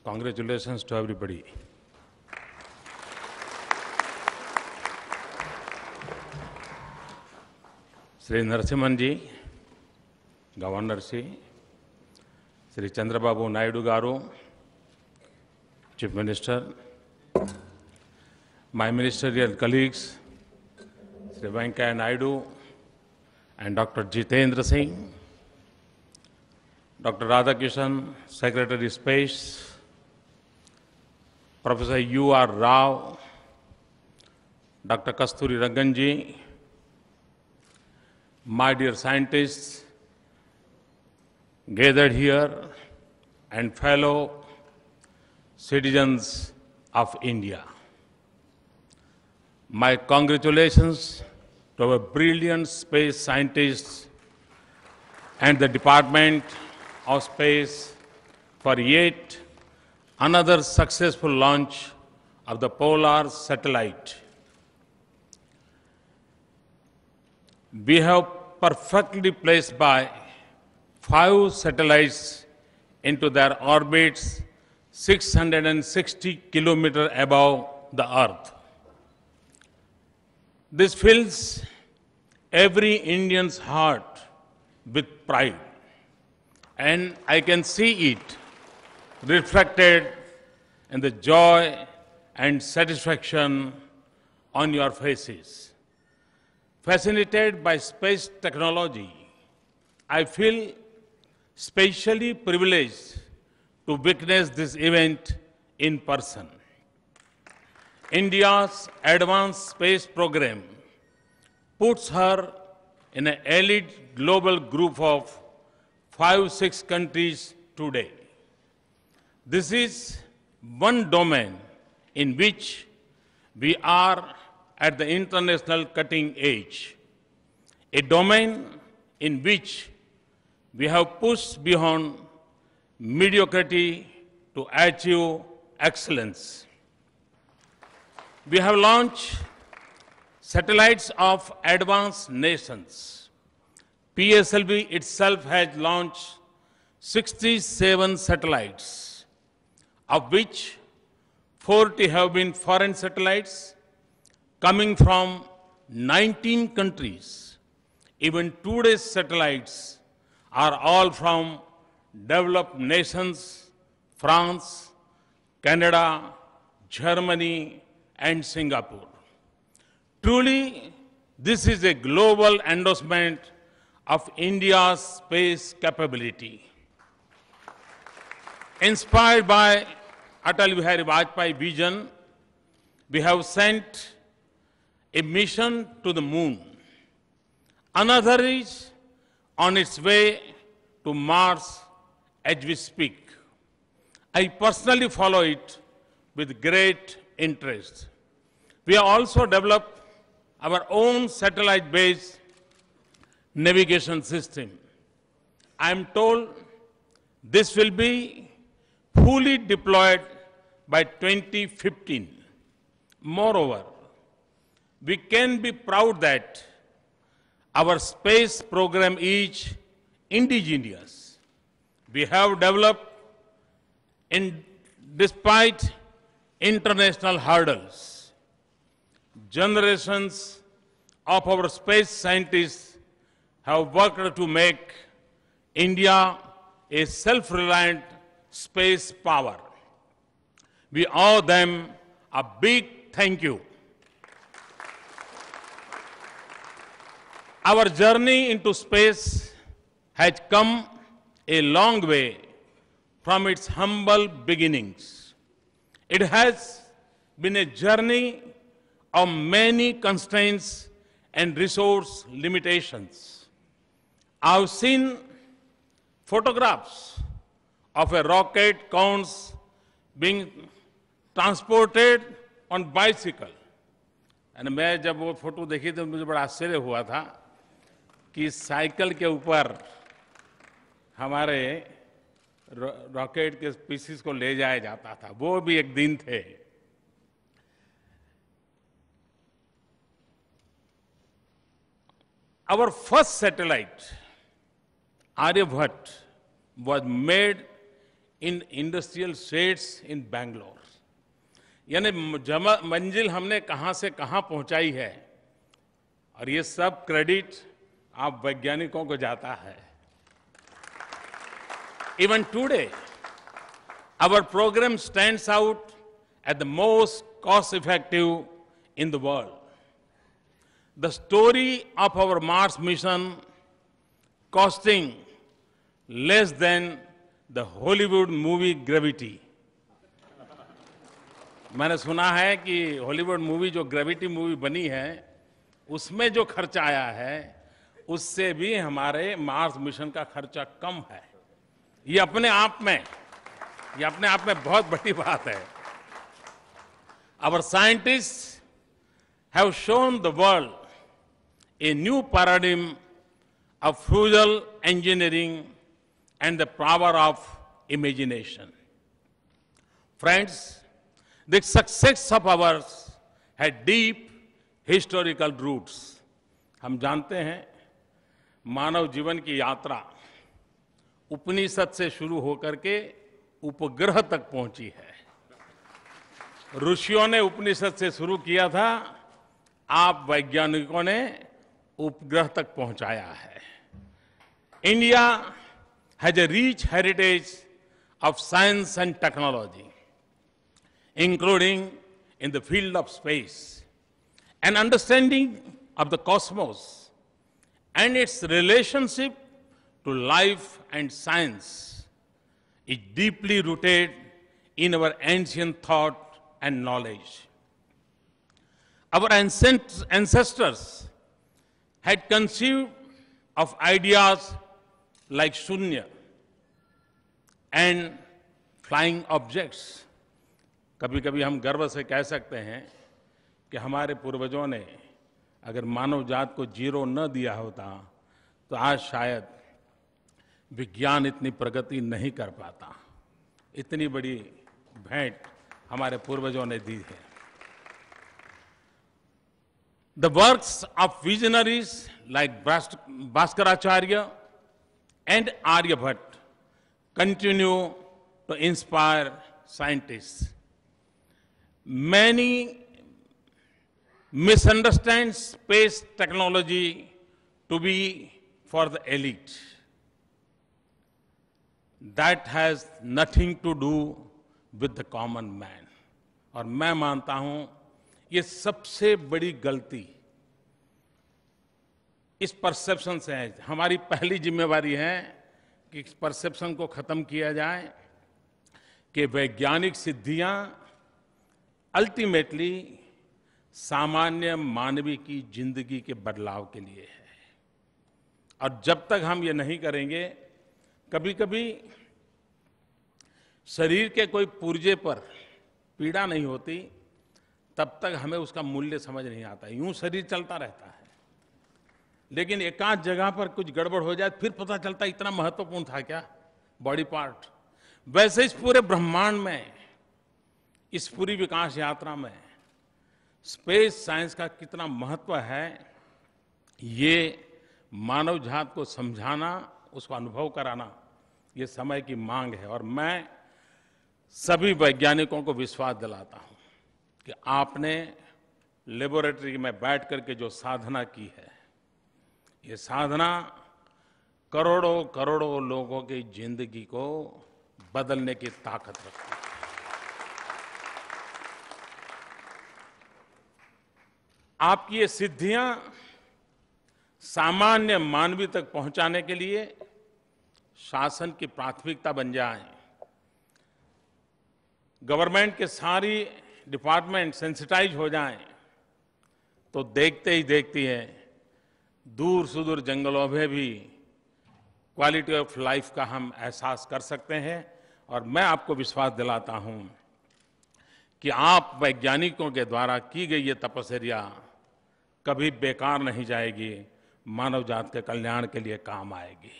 Congratulations to everybody. Sri Narasimhan ji, Governor Ji, Sri Chandrababu Naidu Garu, Chief Minister, my ministerial colleagues, Sri Venkaiah Naidu and Dr. Jitendra Singh, Dr. Radhakishan, Secretary Space, Professor U.R. Rao, Dr. Kasturi Ranganji, my dear scientists gathered here and fellow citizens of India. My congratulations to our brilliant space scientists and the Department of Space for yet another successful launch of the Polar satellite. We have perfectly placed by 5 satellites into their orbits 660 kilometers above the Earth. This fills every Indian's heart with pride, and I can see it reflected in the joy and satisfaction on your faces. Fascinated by space technology, I feel specially privileged to witness this event in person. India's advanced space program puts her in an elite global group of 5-6 countries today. This is one domain in which we are at the international cutting edge, a domain in which we have pushed beyond mediocrity to achieve excellence. We have launched satellites of advanced nations. PSLV itself has launched 67 satellites, of which 40 have been foreign satellites coming from 19 countries. Even today's satellites are all from developed nations, France, Canada, Germany, and Singapore. Truly, this is a global endorsement of India's space capability. Inspired by Atal Bihari Vajpayee vision, we have sent a mission to the moon. Another is on its way to Mars as we speak. I personally follow it with great interest. We have also developed our own satellite-based navigation system. I am told this will be fully deployed by 2015. Moreover, we can be proud that our space program is indigenous. We have developed despite international hurdles. Generations of our space scientists have worked to make India a self-reliant space power. We owe them a big thank you. Our journey into space has come a long way from its humble beginnings. It has been a journey of many constraints and resource limitations. I've seen photographs of a rocket cones being transported on bicycle. And मैं जब वो photo देखी तो मुझे बड़ा आश्चर्य हुआ था कि साइकिल के ऊपर हमारे रॉकेट के पीसीस को ले जाया जाता था. वो भी एक दिन थे. Our first satellite, Aryabhat, was made in industrial states in Bangalore. यानी मंजिल हमने कहां से कहां पहुंचाई है, और ये सब क्रेडिट आप वैज्ञानिकों को जाता है. Even today, our program stands out as the most cost-effective in the world. The story of our Mars mission costing less than the Hollywood movie Gravity. मैंने सुना है कि हॉलीवुड मूवी जो ग्रेविटी मूवी बनी है, उसमें जो खर्चा आया है उससे भी हमारे मार्स मिशन का खर्चा कम है. ये अपने आप में बहुत बड़ी बात है. Our scientists have shown the world a new paradigm of fuel engineering and the power of imagination. Friends, the success of ours had deep historical roots. हम जानते हैं मानव जीवन की यात्रा उपनिषद से शुरू होकर के उपग्रह तक पहुंची है. ऋषियों ने उपनिषद से शुरू किया था, आप वैज्ञानिकों ने उपग्रह तक पहुंचाया है. India has a rich heritage of science and technology, including in the field of space. An understanding of the cosmos and its relationship to life and science is deeply rooted in our ancient thought and knowledge. Our ancestors had conceived of ideas like shunya and flying objects. कभी कभी हम गर्व से कह सकते हैं कि हमारे पूर्वजों ने अगर मानव जात को जीरो न दिया होता तो आज शायद विज्ञान इतनी प्रगति नहीं कर पाता. इतनी बड़ी भेंट हमारे पूर्वजों ने दी है. The works of visionaries like Bhaskaracharya and Aryabhatta continue to inspire scientists. Many misunderstand space technology to be for the elite. That has nothing to do with the common man. और मैं मानता हूं ये सबसे बड़ी गलती इस परसेप्शन से है. हमारी पहली जिम्मेवारी है कि इस परसेप्शन को खत्म किया जाए कि वैज्ञानिक सिद्धियां अल्टीमेटली सामान्य मानवी की जिंदगी के बदलाव के लिए है. और जब तक हम ये नहीं करेंगे, कभी कभी शरीर के कोई पुर्जे पर पीड़ा नहीं होती, तब तक हमें उसका मूल्य समझ नहीं आता. यूं शरीर चलता रहता है, लेकिन एकांत जगह पर कुछ गड़बड़ हो जाए फिर पता चलता इतना महत्वपूर्ण था क्या बॉडी पार्ट. वैसे इस पूरे ब्रह्मांड में, इस पूरी विकास यात्रा में स्पेस साइंस का कितना महत्व है, ये मानव जात को समझाना, उसको अनुभव कराना, ये समय की मांग है. और मैं सभी वैज्ञानिकों को विश्वास दिलाता हूं कि आपने लेबोरेटरी में बैठ करके जो साधना की है, ये साधना करोड़ों करोड़ों लोगों की जिंदगी को बदलने की ताकत रखती है. आपकी ये सिद्धियां सामान्य मानवी तक पहुंचाने के लिए शासन की प्राथमिकता बन जाएं. गवर्नमेंट के सारी डिपार्टमेंट सेंसिटाइज हो जाएं, तो देखते ही देखती है दूर सुदूर जंगलों में भी क्वालिटी ऑफ लाइफ का हम एहसास कर सकते हैं. और मैं आपको विश्वास दिलाता हूं कि आप वैज्ञानिकों के द्वारा की गई ये तपस्या कभी बेकार नहीं जाएगी, मानव जात के कल्याण के लिए काम आएगी.